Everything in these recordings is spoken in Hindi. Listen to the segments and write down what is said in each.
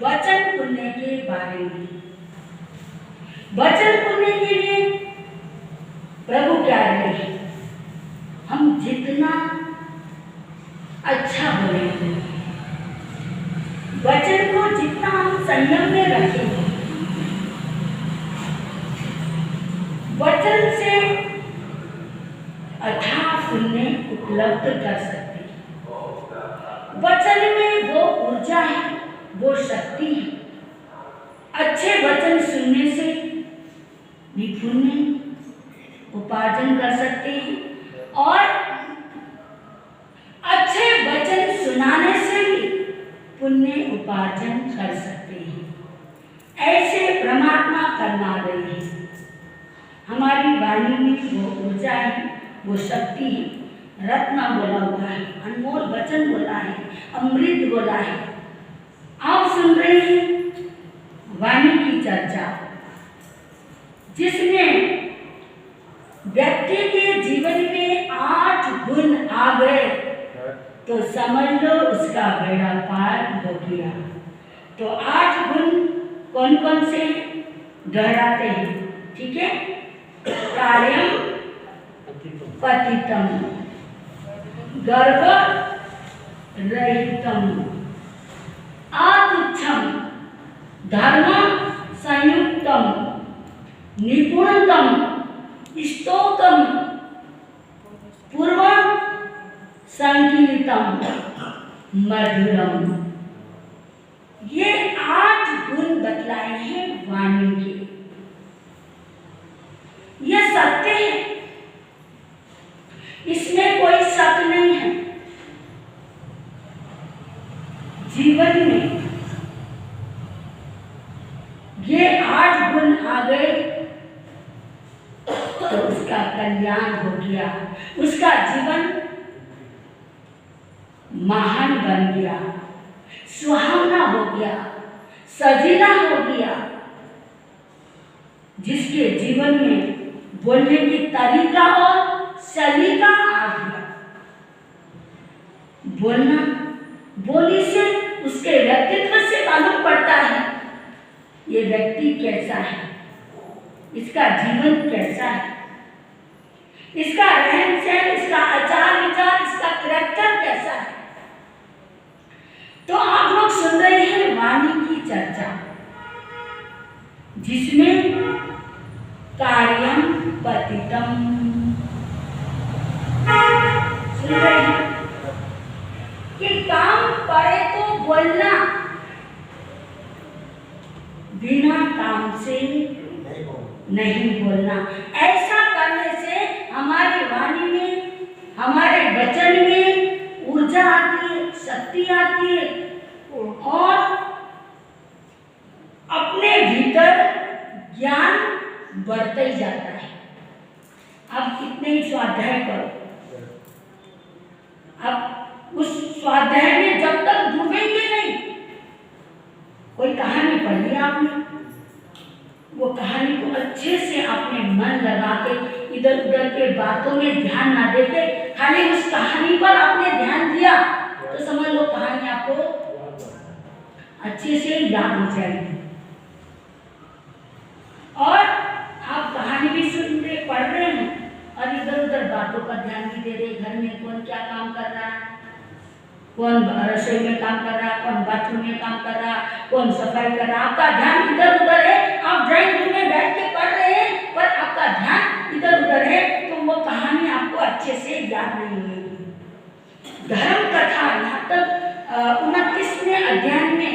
वचन पुण्य के बारे में। वचन पुण्य के लिए प्रभु क्या रहे हैं, हम जितना अच्छा बोलेंगे, वचन को जितना हम संयम में रखेंगे, वचन से अथाह पुण्य उपलब्ध कर सकते हैं। वचन में वो ऊर्जा है, वो शक्ति है। अच्छे वचन सुनने से भी पुण्य उपार्जन कर सकते हैं और अच्छे वचन सुनाने से भी पुण्य उपार्जन कर सकते हैं। ऐसे परमात्मा फरमा रहे हैं, हमारी वाणी में वो ऊर्जा है, वो शक्ति है। रत्न बोला हुआ है, अनमोल वचन बोला है, अमृत बोला है। आप सुन रहे हैं वाणी की चर्चा, जिसमें व्यक्ति के जीवन में 8 गुण आ गए तो समझ लो उसका बेड़ा पार हो गया। तो 8 गुण कौन कौन से दोहराते हैं, ठीक है? कार्यम पतितम, गर्व रहितम, अतुच्छम, धर्म संयुक्तम, निपुणतम, स्तोत्रम, पूर्वम संकीर्तम, मधुरम। ये 8 गुण बतलाए हैं वाणी के। यह सत्य है, इसमें कोई शक नहीं है। जीवन में ये 8 गुण आ गए तो उसका कल्याण हो गया, उसका जीवन महान बन गया, सुहावना हो गया, सजीला हो गया। जिसके जीवन में बोलने की तरीका और सलीका आ गया, बोलना बोली से उसके व्यक्तित्व से मालूम पड़ता है ये व्यक्ति कैसा है, इसका जीवन कैसा है, इसका रहन सहन, इसका आचार विचार, इसका कैरेक्टर कैसा है। तो आप लोग सुन रहे हैं वाणी की चर्चा, जिसमें कार्यम पतितम, सुन रहे हैं कि काम पड़े तो बोलना, बिना काम से नहीं बोलना। ऐसा करने से हमारी वाणी में, हमारे वचन में ऊर्जा आती है, शक्ति आती है और अपने भीतर ज्ञान बढ़ता ही जाता है। अब कितने ही स्वाध्याय करो, अब उस स्वाध्याय में जब तक डूबेंगे नहीं, कोई कहानी पढ़ी आपने, वो कहानी को अच्छे से आपने मन लगा के इधर उधर के बातों में ध्यान ना देके खाली उस कहानी पर आपने ध्यान दिया तो समझ लो कहानी आपको अच्छे से याद हो जाएगी। और आप कहानी भी सुन रहे, पढ़ रहे हैं और इधर उधर बातों पर ध्यान भी दे रहे। घर में कौन क्या काम कर रहा है, कौन रसोई में काम कर रहा है, कौन बाथरूम में काम कर रहा है, कौन सफाई कर रहा है, आपका ध्यान इधर उधर है। आप ड्राइंग रूम में बैठ के पढ़ रहे हैं पर आपका ध्यान इधर उधर है, तो वो कहानी आपको अच्छे से याद नहीं होगी। धर्म कथा यहाँ तक 29वें अध्याय में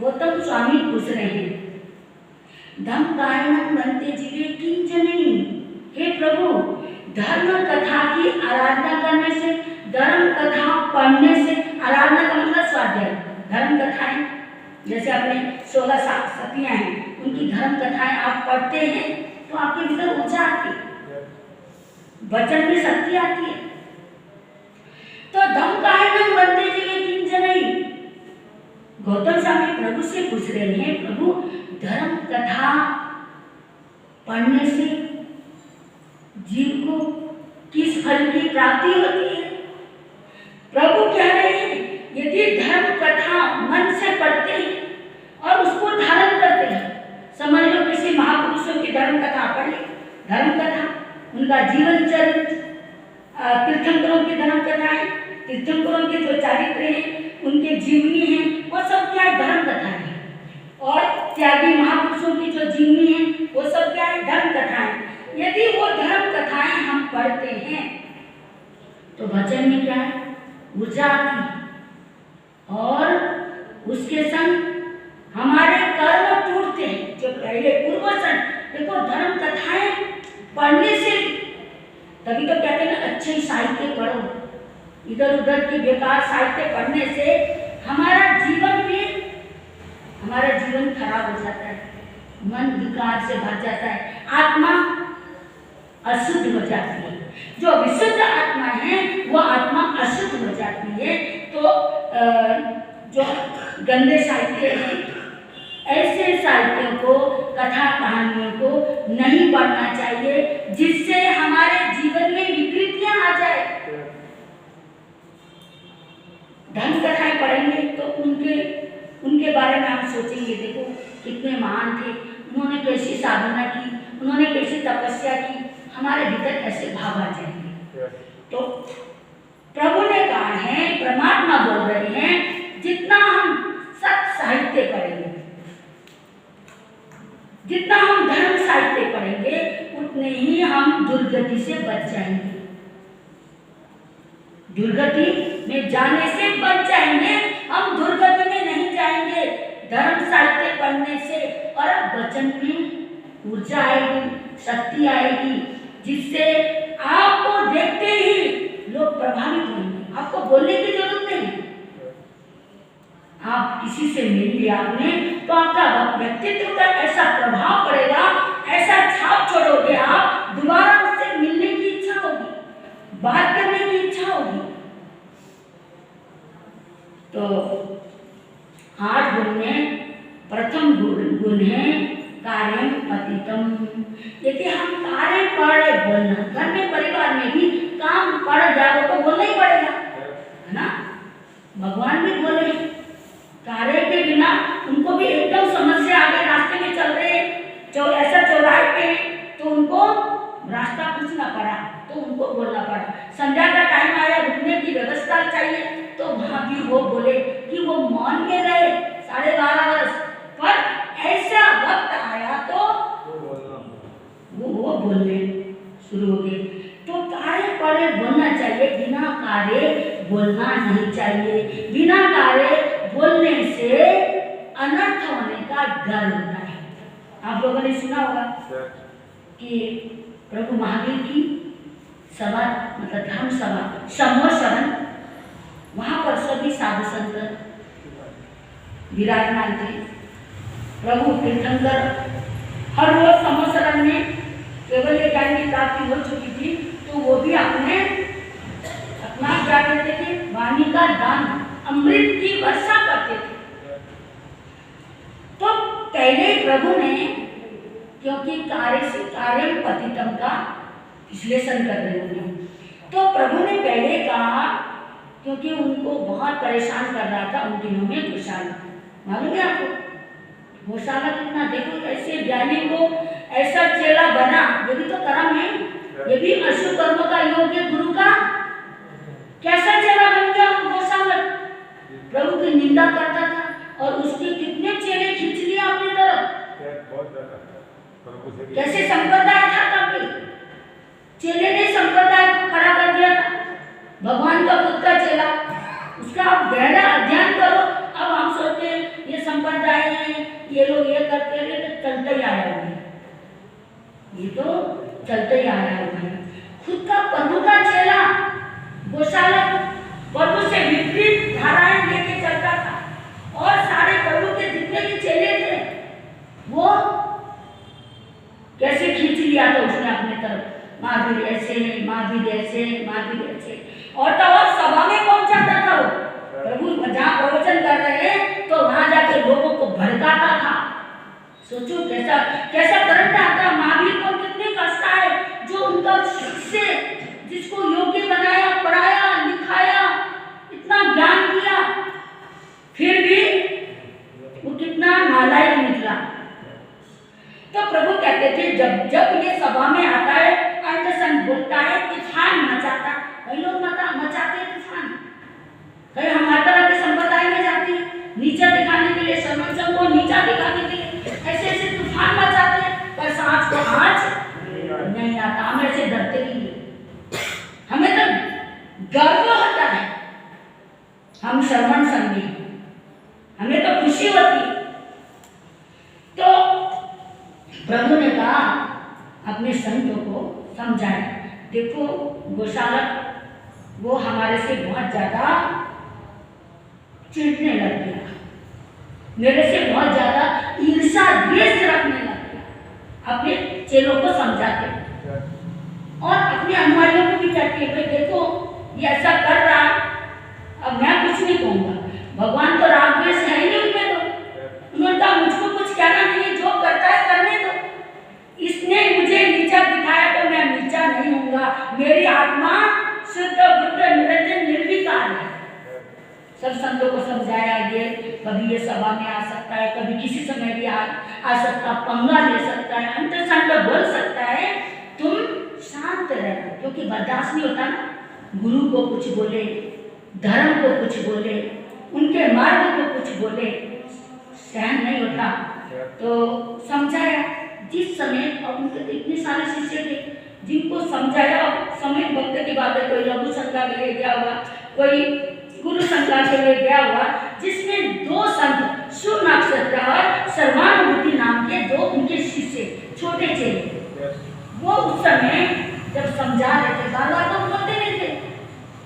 गौतम स्वामी पूछ रहे हैं, धम कारणं वन्ते जीवे किंचनैः। हे प्रभु, धर्म कथा की आराधना करने से, धर्म कथा पढ़ने से, आराधना का मतलब स्वाध्याय, धर्म कथाएं जैसे अपने 16 सतियां हैं, उनकी धर्म कथाएं आप पढ़ते हैं तो आपके भीतर ऊर्जा आती है, वचन में शक्ति आती है। तो धम कारणं वन्ते जीवे किंचनैः। गौतम स्वामी प्रभु से पूछ रहे हैं, प्रभु धर्म कथा पढ़ने से जीव को किस फल की प्राप्ति होती है? प्रभु कह रहे हैं, यदि धर्म कथा मन से पढ़ते हैं तीर्थंकरों के जो चारित्र हैं, उनके जीवनी हैं, वो सब क्या है? धर्म कथाएं हैं। और त्यागी महापुरुषों की जो जीवनी है, वो सब क्या है? धर्म कथाएं। यदि वो धर्म कथाएं हम पढ़ते हैं तो वचन में क्या है? ऊर्जा आती है और उसके संग हमारे कर्म टूटते हैं। जो पहले पूर्वजन, देखो धर्म कथाएं पढ़ने से, तभी तो कहते हैं ना अच्छे साहित्य पढ़ो, इधर उधर की बेकार साहित्य पढ़ने से हमारा जीवन खराब हो जाता है, मन विकार से भर जाता है, आत्मा अशुद्ध हो जाती है। जो विशुद्ध आत्मा है वो आत्मा अशुद्ध हो जाती है। तो जो गंदे साहित्य हैं, ऐसे साहित्यों को, कथा कहानियों को नहीं पढ़ना चाहिए, जिससे हमारे जीवन में विकृतियां आ जाए। धर्म कथाएं पढ़ेंगे तो उनके बारे में हम सोचेंगे, देखो कितने महान थे, उन्होंने कैसी साधना की, उन्होंने कैसी तपस्या की, हमारे भीतर ऐसे भाव आ जाएंगे। तो प्रभु ने कहा है, परमात्मा बोल रहे हैं, जितना हम सत साहित्य पढ़ेंगे, जितना हम धर्म साहित्य पढ़ेंगे, उतने ही हम दुर्गति से बच जाएंगे। दुर्गति में जाने से बच जाएंगे, हम दुर्गति में नहीं जाएंगे धर्म साहित्य पढ़ने से। और वचन में ऊर्जा आएगी, शक्ति आएगी, जिससे आपको देखते ही लोग प्रभावित होंगे। आपको बोलने की जरूरत नहीं है, आप किसी से मिल लिया आपने, तो आपका व्यक्तित्व का ऐसा प्रभाव पड़ेगा, ऐसा छाप छोड़ोगे आप, दोबारा उससे मिलने की इच्छा होगी, बात करने की इच्छा होगी। तो 8 गुण में प्रथम गुण है कार्यम पतितम। यदि हम कार्य पढ़े, बोलना, घर में परिवार में भी काम पढ़ जाओ तो बोलना ही पड़ेगा, है ना। भगवान भी बोले, कार्य के बिना उनको भी एकदम समस्या आ गई, रास्ते में चल रहे ऐसा चौराहे पे, तो उनको रास्ता पूछना पड़ा, तो उनको बोलना पड़ा। संध्या का टाइम आया, रुकने की व्यवस्था चाहिए, तो वहां भी वो बोले कि वो मौन में रहे 12.5 वर्ष, पर ऐसा वक्त आया तो वो बोलने शुरू हो गए। तो कार्य पढ़े बोलना चाहिए, बिना कार्य बोलना नहीं चाहिए। बिना कार्य बोलने से अनर्थ होने का डर होता है। आप लोगों ने सुना होगा कि प्रभु महावीर की सभा, मतलब धर्म सभा, समोसवन, वहां पर सभी साधु संत विराजमान थे। प्रभु तीर्थंकर हर रोज समोसवन में केवल ये ज्ञान की प्राप्ति हो चुकी थी, तो वो भी अपना क्या करते थे? वाणी का दान, अमृत की वर्षा करते थे। तो पहले प्रभु ने, क्योंकि कार्य पतितम का विश्लेषण कर रहे हैं, तो प्रभु ने पहले कहा, क्योंकि उनको बहुत परेशान कर रहा था उन दिनों में गौशाला, मालूम है आपको गौशाला कितना, देखो ऐसे ज्ञानी को ऐसा चेला बना, ये भी तो कर्म है, ये भी अशुभ कर्म का योग है। गुरु का कैसा चेला बन गया गौशाला, प्रभु की निंदा करता था और उसके कितने चेले खींच लिया अपनी तरफ। कैसे संप्रदाय था तभी, चेले ने संप्रदाय को खड़ा कर दिया था, भगवान का खुद का चेला, उसका आप गहरा अध्ययन करो। अब हम सोचते हैं ये संप्रदाय है, ये लोग ये करते हैं, तो चलते ही आया हुआ है, ये तो चलते ही आया हुआ है। खुद का प्रभु का चेला गौशाला प्रभु से विपरीत धाराएं लेके चलता था, और सारे प्रभु के जितने भी चेले थे वो कैसे खींच लिया था उसने अपने तरफ, महावीर ऐसे, महावीर ऐसे, महावीर ऐसे। और तो और सभा में पहुंचाता था वो, प्रभु जहाँ प्रवचन कर रहे हैं तो वहां जाके लोगों को भड़काता था। सोचो कैसा कैसा करंट आता, महावीर को कितने कष्ट आए, जो उनका शिष्य जिसको योग्य बनाया, पढ़ाया, लिखाया, इतना ज्ञान दिया, फिर भी वो कितना नालायक निकला। तो प्रभु कहते थे जब ये सभा में आता है, अंतसंग बोलता है, तूफान मचाता, वही लोग मचाते हैं तूफान, कहीं हम हर तरह के संप्रदाय में जाते हैं, नीचा दिखाने के लिए, सर्वोच्च को नीचा दिखाने के लिए ऐसे ऐसे तूफान मचाते हैं, पर सांस को आँच नहीं आता। हम ऐसे डरते नहीं हैं, हमें तो गर्व होता है, हम श्रवण संगी, हमें तो खुशी होती। तो प्रभु ने कहा अपने संतों को समझाया, देखो गोशालक वो हमारे से बहुत ज्यादा चिढ़ने लग गया, मेरे से बहुत ज्यादा ईर्ष्या द्वेष रखने लग गया। अपने चेलों को समझाते और अपने अनुयायियों को भी कहते भाई देखो ये ऐसा कर रहा है, अब मैं कुछ नहीं कहूँगा, भगवान तो राग द्वेष है ही नहीं उनमें, तो उन्होंने कहा मुझको कुछ कहना नहीं है, जो करता है करने दो। इसने मुझे नीचा दिखाया तो मैं नीचा नहीं होऊंगा, मेरी आत्मा शुद्ध बुद्ध निरंजन निर्विकार है। सब संतों को समझाया गया, कभी ये सभा में आ सकता है, कभी किसी समय भी आ सकता, पंगा ले सकता है, अंत संत बोल सकता है, तुम शांत रहना, क्योंकि बर्दाश्त नहीं होता ना, गुरु को कुछ बोले, धर्म को कुछ बोले, उनके मार्ग को कुछ बोले, सहन नहीं होता। तो समझाया जिस समय, और उनके इतने सारे शिष्य थे जिनको समझाया, समय वक्त की बात है, कोई लघु संख्या के लिए गया हुआ, कोई गुरु संख्या के लिए गया हुआ, जिसमें दो संत शुभ नक्षत्र और सर्वानुभूति नाम के दो उनके शिष्य छोटे चेले, वो उस समय जब समझा रहे थे, बार बार तो बोलते नहीं थे,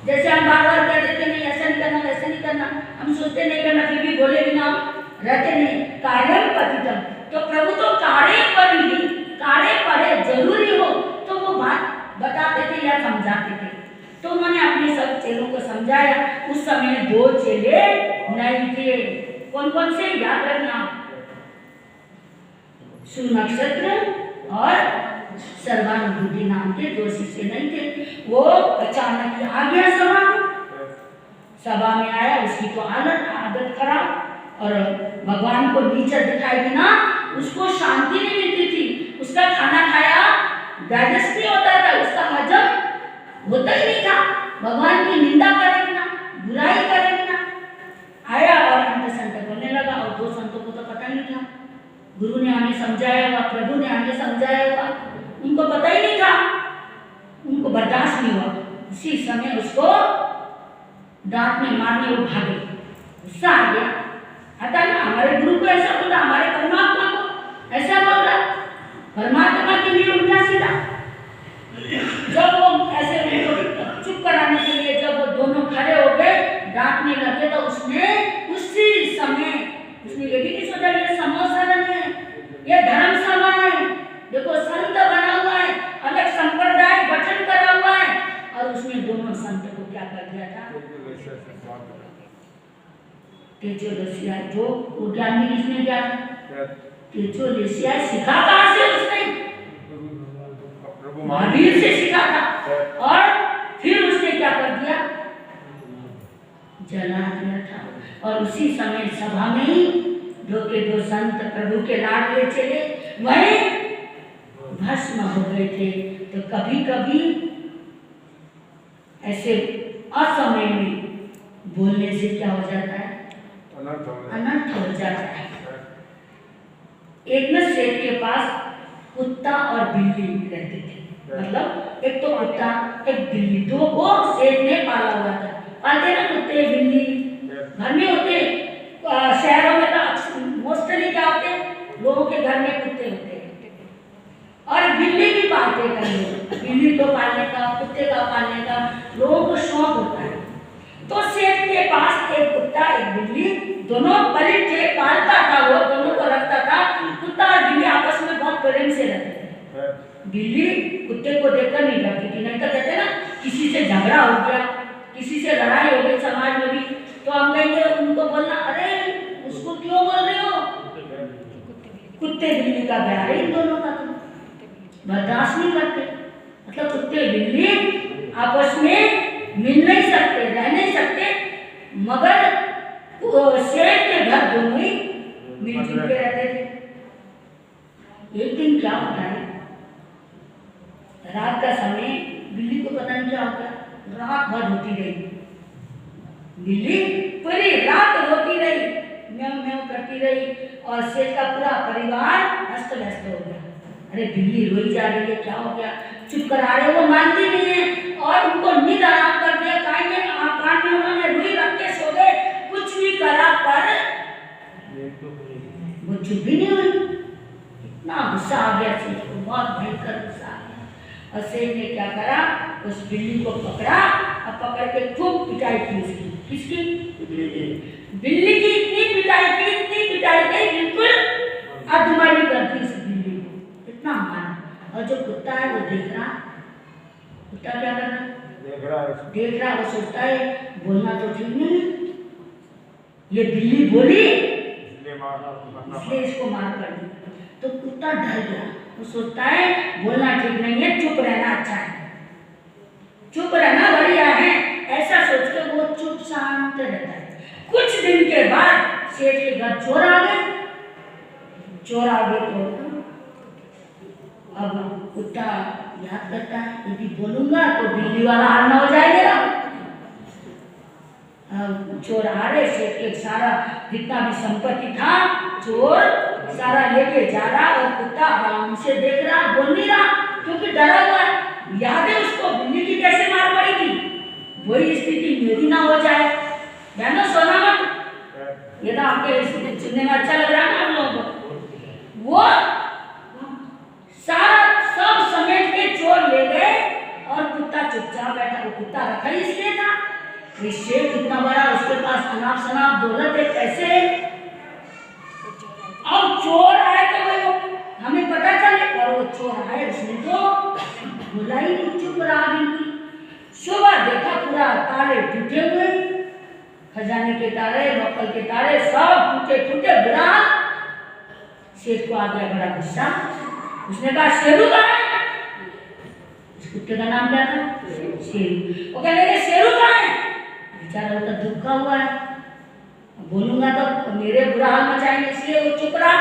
जैसे हम बार बार कह देते नहीं ऐसा नहीं करना वैसा नहीं करना, हम सोचते नहीं करना, फिर भी बोले बिना रहते नहीं, कार्यम पतितम, तो प्रभु तो कार्य पर ही, कार्य पर जरूरी हो तो वो बात बताते थे या समझाते थे। तो उन्होंने अपने सब चेलों को समझाया। उस समय दो चेले नहीं थे, कौन कौन से याद रखना, सुनक्षत्र और सर्वानुभूति नाम के दो शिष्य नहीं थे। वो अचानक ही आ गया सभा में आया, उसकी तो आदत खराब, और भगवान को नीचा दिखाई बिना उसको शांति नहीं मिलती थी। उसका खाना खाया डाइजेस्ट नहीं होता था, उसका हजम होता ही नहीं था। भगवान की निंदा करे बिना, बुराई करे बिना आया और अंत संत बोलने लगा, और दो संतों को तो पता नहीं था, गुरु ने हमें समझाया हुआ, प्रभु ने हमें समझाया हुआ, उनको पता ही नहीं था, उनको बर्दाश्त नहीं हुआ। उसी समय उसको डांटने मारने वो भागे, गुस्सा आ गया। आता ना हमारे गुरु को ऐसा बोला, हमारे परमात्मा को ऐसा बोला, परमात्मा के लिए उल्टा सीधा। जब वो ऐसे उनको चुप कराने के लिए जब वो दोनों खड़े हो गए डांटने लगे, तो उसने उसी समय उसने ये भी नहीं सोचा ये समासरण है, ये धर्म सभा है, देखो संत बना हुआ है, अलग संप्रदाय गठन करा हुआ है, और उसने दोनों संत को क्या कर दिया था, तेजोलेसिया, जो ज्ञानी किसने किया, तेजोलेसिया सीखा कहाँ से उसने, महावीर से सीखा था, और फिर उसने क्या कर दिया, जला दिया था। और उसी समय सभा में ही दो के दो संत प्रभु के लाडले चले वहीं भस्म हो गए थे। तो कभी कभी ऐसे असमय में बोलने से क्या हो जाता है, अनर्थ हो जाता है। एक न शेर के पास कुत्ता और बिल्ली रहते थे, मतलब एक तो कुत्ता एक बिल्ली, दो को शेर ने पाला हुआ था। पालते ना कुत्ते बिल्ली घर में होते, शहरों में तो मोस्टली क्या होते हैं, लोगों के घर में कुत्ते होते हैं, और बिल्ली भी पालते हैं। बिल्ली को पालने का, कुत्ते का पालने का लोगों को शौक होता है। तो शेर के पास एक कुत्ता एक बिल्ली दोनों पलित थे, पालता था, वो दोनों को रखता था। कुत्ता और बिल्ली आपस में बहुत प्रेम से रहते थे। बिल्ली कुत्ते को देखकर नहीं डरती थी, नहीं तो कहते ना किसी से झगड़ा हो गया, किसी से लड़ाई हो गई समाज में भी, तो हम कहेंगे उनको बोलना, अरे उसको क्यों बोल रहे हो, कुत्ते बिल्ली का प्यार है इन दोनों का, तो बर्दाश्त नहीं करते। मतलब कुत्ते बिल्ली आपस में मिल नहीं सकते, रह नहीं सकते, मगर शेर के घर दोनों ही मिलजुल के रहते थे। एक दिन क्या होता है, रात का समय, बिल्ली को पता नहीं क्या होता, रात भर होती रही, बिल्ली पूरी रात रोती रही, म्याऊं म्याऊं करती रही और सेठ का पूरा परिवार अस्त व्यस्त हो गया। अरे बिल्ली रोई जा रही है, क्या हो गया, चुप करा रहे, वो मानती नहीं है और उनको नींद आराम कर दिया। कान में उन्होंने रुई रख के सो गए, कुछ भी करा पर वो चुप भी नहीं हुई। इतना गुस्सा आ गया सेठ को, बहुत भयंकर गुस्सा आ गया। और सेठ ने क्या करा, उस बिल्ली को पकड़ा और पकड़ के खूब पिटाई की उसकी। किसकी? बिल्ली की इतनी पिटाई की, इतनी पिटाई की, बिल्कुल अधमरी कर दी उस बिल्ली को, इतना मारा। और जो कुत्ता है वो देख रहा, कुत्ता क्या कर रहा, देख रहा, वो सोचता है बोलना तो ठीक नहीं, ये बिल्ली बोली इसलिए इसको मार पड़ी। तो कुत्ता डर गया, वो सोचता है बोलना ठीक नहीं है, चुप रहना अच्छा है, चुप रहना बढ़िया है, ऐसा सोच के वो चुप शांत रहता है। कुछ दिन के बाद सेठ के घर चोर आ गए। चोर आ गए तो अब कुत्ता याद करता है, यदि बोलूंगा तो बिल्ली वाला हाल ना हो जाएगा। चोर आ रहे, सेठ के सारा जितना भी संपत्ति था चोर सारा लेके जा रहा और कुत्ता आराम से देख रहा, बोल नहीं रहा क्योंकि डरा हुआ है। याद है उसको बिल्ली की कैसे मार पड़ी थी, वही स्थिति मेरी ना हो जाए। बहनों सोना मत, ये तो आपके स्थिति सुनने में अच्छा लग रहा है ना हम लोगों को। वो सारा सब समेट के चोर ले गए और कुत्ता चुपचाप बैठा। वो कुत्ता रखा ही इसलिए था, शेख इतना बड़ा, उसके पास अनाप शनाप दौलत है, पैसे। अब चोर आए तो वो हमें पता चले, पर वो चोर आए उसने तो बोला ही नहीं, चुप रहा बिल्कुल। सुबह देखा पूरा ताले टूटे हुए, खजाने के ताले, मक्कल के ताले सब टूटे टूटे बुरा। शेख को आ गया बड़ा गुस्सा, उसने कहा शेरू कहाँ है? इस कुत्ते का नाम क्या था? शेरू। वो कहने लगे शेरू कहाँ है? बेचारा तो दुखा हुआ है, बोलूंगा तो मेरे बुरा हाल मचाएंगे, इसलिए वो चुप रहा।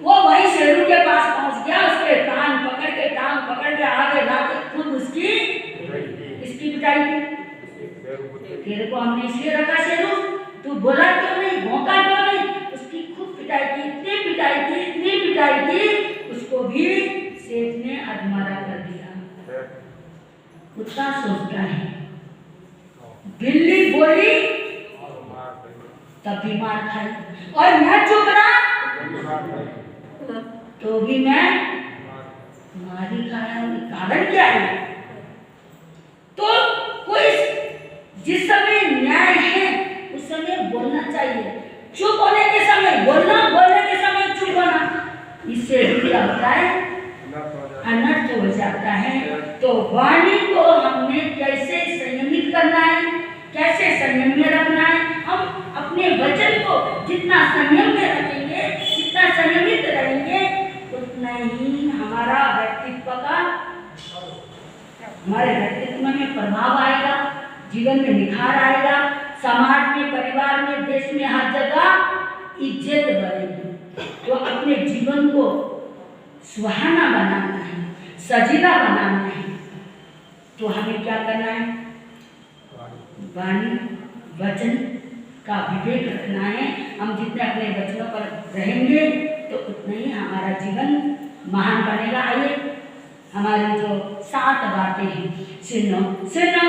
वो वहीं शेरू के पास पहुंच गया, उसके कान पकड़ के, टांग पकड़ के आगे लाके खुद उसकी इसकी पिटाई की। तेरे को हमने इसलिए रखा शेरू, तू बोला क्यों नहीं, भौंका क्यों नहीं? उसकी खूब पिटाई की, इतनी पिटाई की, इतनी पिटाई की, उसको भी सेठ ने अधमरा कर दिया। कुत्ता सोचता है बिल्ली बोली तब भी मार खाई, और मैं चुप रहा तो भी मैं मारी खाया। कारण क्या है? तो कोई जिस समय न्याय है उस समय बोलना चाहिए, चुप होने के समय बोलना, बोलने के समय चुप होना, इससे क्या होता है, अनर्थ हो जाता है। तो वाणी को हमने कैसे संयमित करना है, कैसे संयम में रखना है। हम अपने वचन को जितना संयम में रखेंगे, जितना संयमित रहेंगे, उतना ही हमारा व्यक्तित्व का, हमारे व्यक्तित्व में प्रभाव आएगा, जीवन में निखार आएगा, समाज में, परिवार में, देश में, हर जगह इज्जत बढ़ेगी। तो अपने जीवन को सुहाना बनाना है, सजीला बनाना है, तो हमें क्या करना है? वाणी वचन का विवेक रखना है। हम जितने अपने वचनों पर रहेंगे तो उतना ही हमारा जीवन महान बनेगा। आइए हमारी जो 7 बातें हैं सुनो सुनो।